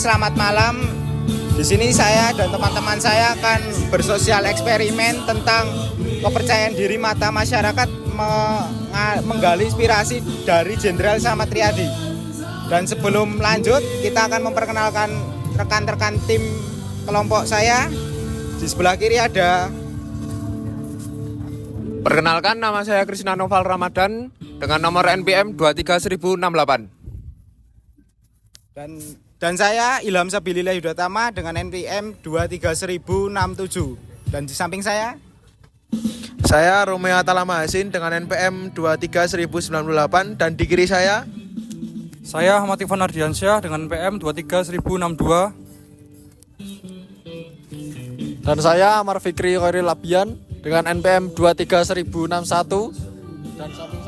selamat malam. Di sini saya dan teman-teman saya akan bersosial eksperimen tentang kepercayaan diri mata masyarakat menggali inspirasi dari Jenderal Slamet Riyadi. Dan sebelum lanjut, kita akan memperkenalkan rekan-rekan tim kelompok saya. Di sebelah kiri ada. Perkenalkan, nama saya Krisna Noval Ramadan dengan nomor NPM 23068. Dan saya Ilham Sabilillah Yudatama dengan NPM 23067. Dan di samping saya Romeo Atalama Hasin dengan NPM 23098 dan di kiri saya Ahmad Ivan Ardiansyah dengan NPM 23062. Dan saya Amar Fikri Khairil Labian dengan NPM 23061. Dan samping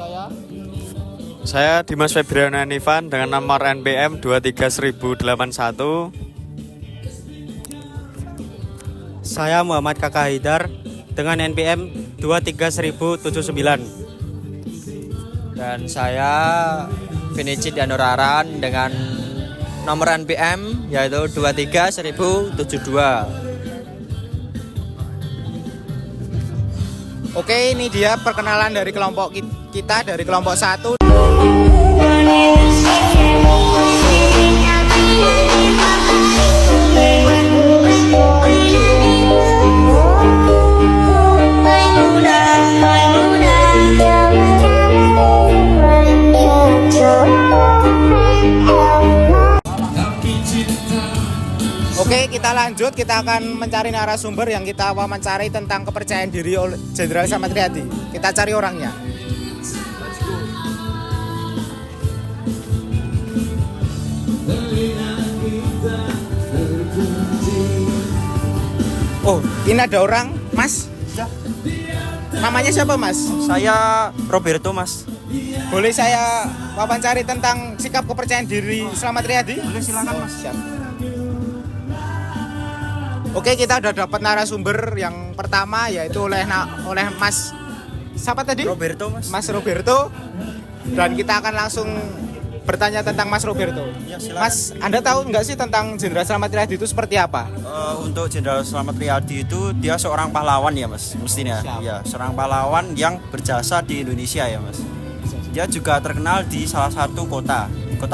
saya Dimas Febriana Ivan dengan nomor NPM 23081. Saya Muhammad Kakak Haidar dengan NPM 23079. Dan saya Vinici Danuraran dengan nomor NPM yaitu 23072. Oke, ini dia perkenalan dari kelompok kita dari kelompok 1. Oke, kita lanjut. Kita akan mencari narasumber yang kita wawancari tentang kepercayaan diri Jenderal Slamet Riyadi. Kita cari orangnya. Oh, ini ada orang, Mas. Namanya siapa, Mas? Saya Roberto, Mas. Boleh saya wawancari tentang sikap kepercayaan diri Slamet Riyadi? Boleh, silakan, Mas. Siap. Oke, kita udah dapat narasumber yang pertama yaitu oleh Mas siapa tadi? Roberto, Mas. Mas Roberto. Dan kita akan langsung bertanya tentang Mas Roberto. Ya, silakan. Mas, Anda tahu nggak sih tentang Jenderal Slamet Riyadi itu seperti apa? Untuk Jenderal Slamet Riyadi itu dia seorang pahlawan ya, Mas, mestinya. Siap. Ya, seorang pahlawan yang berjasa di Indonesia ya, Mas. Dia juga terkenal di salah satu kota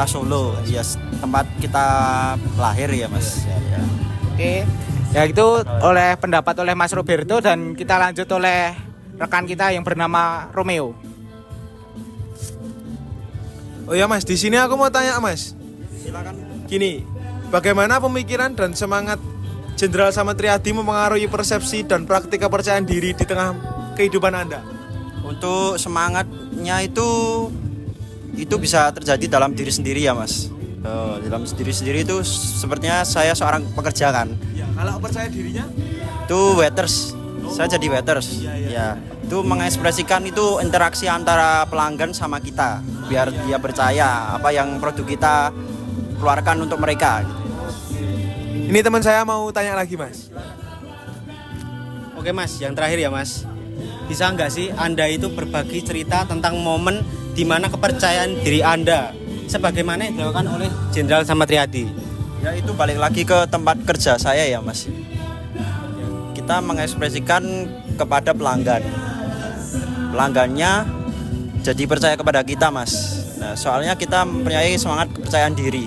Solo, ya, tempat kita lahir ya, Mas. Ya. Oke. Ya itu oleh pendapat oleh Mas Roberto, dan kita lanjut oleh rekan kita yang bernama Romeo. Oh ya Mas, di sini aku mau tanya Mas. Silakan. Gini, bagaimana pemikiran dan semangat Jenderal Slamet Riyadi mempengaruhi persepsi dan praktik kepercayaan diri di tengah kehidupan Anda? Untuk semangatnya itu bisa terjadi dalam diri sendiri ya, Mas. Dalam diri sendiri itu sepertinya saya seorang pekerja kan. Ya, kalau percaya dirinya? Itu waiters. Saya jadi waiters. Ya. Itu mengekspresikan itu interaksi antara pelanggan sama kita, biar dia percaya apa yang produk kita keluarkan untuk mereka. Ini teman saya mau tanya lagi Mas. Oke Mas, yang terakhir ya Mas. Bisa nggak sih Anda itu berbagi cerita tentang momen di mana kepercayaan diri Anda sebagaimana yang dilakukan oleh Jenderal Slamet Riyadi? Ya, itu balik lagi ke tempat kerja saya ya, Mas. Kita mengekspresikan kepada pelanggan. Pelanggannya jadi percaya kepada kita, Mas. Nah, soalnya kita mempunyai semangat kepercayaan diri.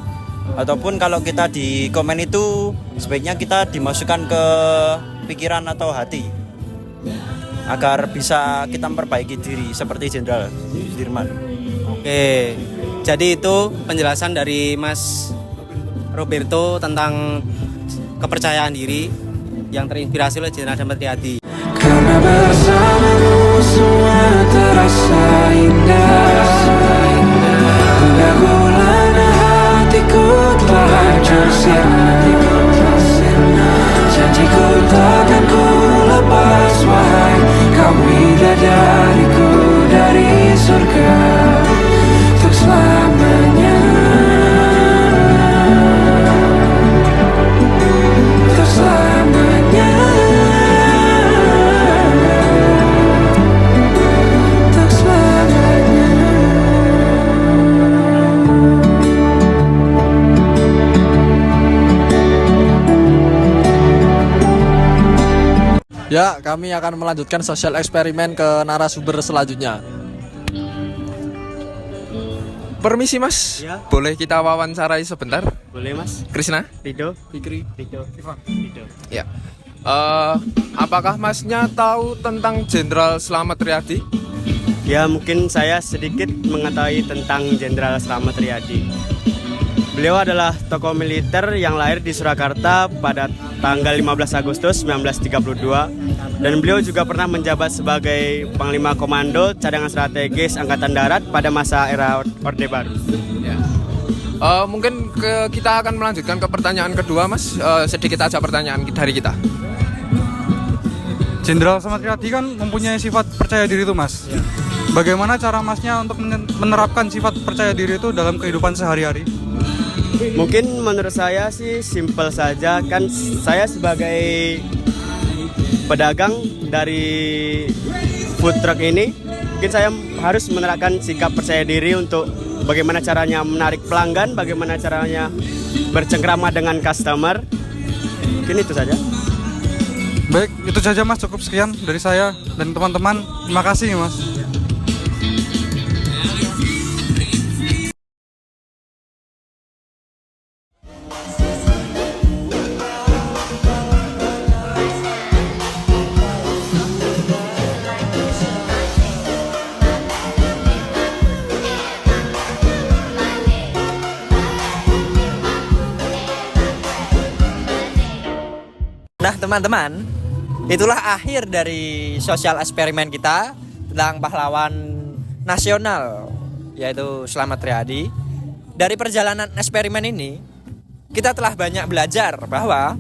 Ataupun kalau kita di komen itu sebaiknya kita dimasukkan ke pikiran atau hati agar bisa kita memperbaiki diri seperti Jenderal Sudirman. Oke, jadi itu penjelasan dari Mas Roberto tentang kepercayaan diri yang terinspirasi oleh Jenderal Slamet Riyadi. Karena bersamamu semua terasa indah, gulana hatiku telah hancur sirna. Janjiku takkan ku lepas, wahai kau bidadariku dari surga untuk selamanya. Untuk selamanya. Untuk selamanya. Ya, kami akan melanjutkan sosial eksperimen ke narasumber selanjutnya. Permisi Mas, Ya. boleh kita wawancarai sebentar? Boleh Mas? Krisna? Rido? Fikri. Rido. Rido. Ya. Apakah Masnya tahu tentang Jenderal Slamet Riyadi? Ya mungkin saya sedikit mengetahui tentang Jenderal Slamet Riyadi. Beliau adalah tokoh militer yang lahir di Surakarta pada tanggal 15 Agustus 1932 dan beliau juga pernah menjabat sebagai Panglima Komando Cadangan Strategis Angkatan Darat pada masa era Orde Baru. Ya. Mungkin kita akan melanjutkan ke pertanyaan kedua Mas. Sedikit aja pertanyaan dari kita. Jenderal Slamet Riyadi kan mempunyai sifat percaya diri itu Mas. Bagaimana cara Masnya untuk menerapkan sifat percaya diri itu dalam kehidupan sehari-hari? Mungkin menurut saya sih simpel saja, kan saya sebagai pedagang dari food truck ini, mungkin saya harus menerapkan sikap percaya diri untuk bagaimana caranya menarik pelanggan, bagaimana caranya bercengkrama dengan customer. Mungkin itu saja. Baik, itu saja Mas, cukup sekian dari saya dan teman-teman. Terima kasih Mas. Nah teman-teman, itulah akhir dari sosial eksperimen kita tentang pahlawan nasional, yaitu Slamet Riyadi. Dari perjalanan eksperimen ini, kita telah banyak belajar bahwa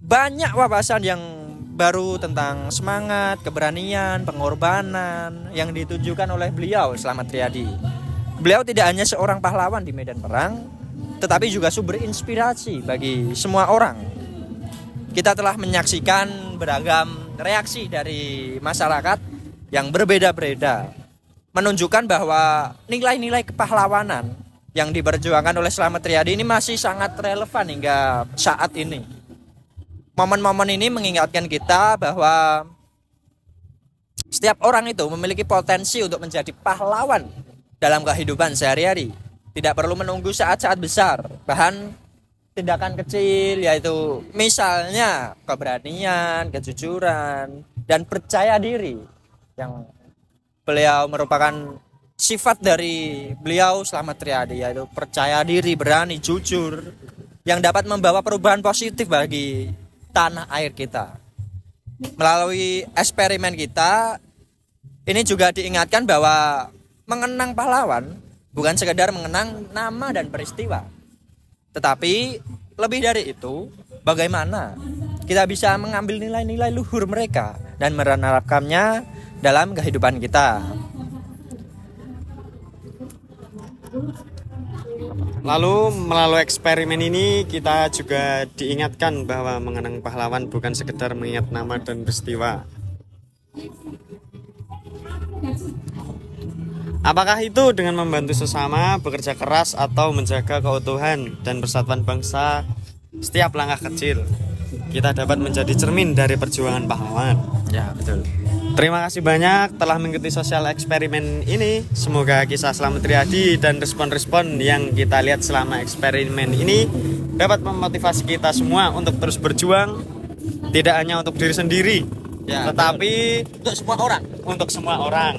banyak wawasan yang baru tentang semangat, keberanian, pengorbanan yang ditujukan oleh beliau Slamet Riyadi. Beliau tidak hanya seorang pahlawan di medan perang, tetapi juga sumber inspirasi bagi semua orang. Kita telah menyaksikan beragam reaksi dari masyarakat yang berbeda-beda, menunjukkan bahwa nilai-nilai kepahlawanan yang diperjuangkan oleh Slamet Riyadi ini masih sangat relevan hingga saat ini. Momen-momen ini mengingatkan kita bahwa setiap orang itu memiliki potensi untuk menjadi pahlawan dalam kehidupan sehari-hari. Tidak perlu menunggu saat-saat besar, bahkan tindakan kecil, yaitu misalnya keberanian, kejujuran, dan percaya diri yang beliau merupakan sifat dari beliau Slamet Riyadi, yaitu percaya diri, berani, jujur, yang dapat membawa perubahan positif bagi tanah air kita. Melalui eksperimen kita ini juga diingatkan bahwa mengenang pahlawan bukan sekedar mengenang nama dan peristiwa, tetapi lebih dari itu, bagaimana kita bisa mengambil nilai-nilai luhur mereka dan menerapkannya dalam kehidupan kita. Lalu melalui eksperimen ini kita juga diingatkan bahwa mengenang pahlawan bukan sekedar mengingat nama dan peristiwa. Apakah itu dengan membantu sesama, bekerja keras, atau menjaga keutuhan dan persatuan bangsa? Setiap langkah kecil kita dapat menjadi cermin dari perjuangan pahlawan. Ya, betul. Terima kasih banyak telah mengikuti sosial eksperimen ini. Semoga kisah Slamet Riyadi dan respon-respon yang kita lihat selama eksperimen ini dapat memotivasi kita semua untuk terus berjuang, tidak hanya untuk diri sendiri, Ya, tetapi untuk semua orang. untuk semua orang.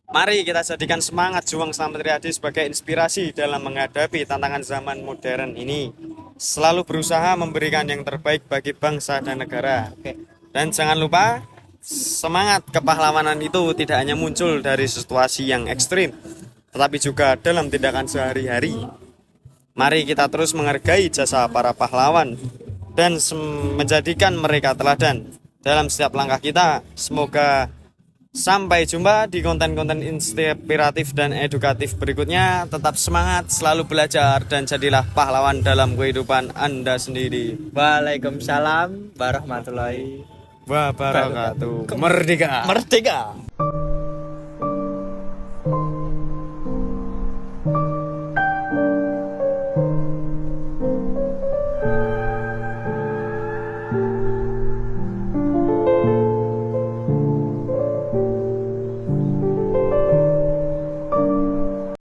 Mari kita jadikan semangat juang Slamet Riyadi sebagai inspirasi dalam menghadapi tantangan zaman modern ini. Selalu berusaha memberikan yang terbaik bagi bangsa dan negara. Dan jangan lupa, semangat kepahlawanan itu tidak hanya muncul dari situasi yang ekstrim, tetapi juga dalam tindakan sehari-hari. Mari kita terus menghargai jasa para pahlawan dan menjadikan mereka teladan dalam setiap langkah kita. Semoga sampai jumpa di konten-konten inspiratif dan edukatif berikutnya. Tetap semangat, selalu belajar, dan jadilah pahlawan dalam kehidupan Anda sendiri. Waalaikumsalam warahmatullahi Wabarakatuh. Merdeka. Merdeka.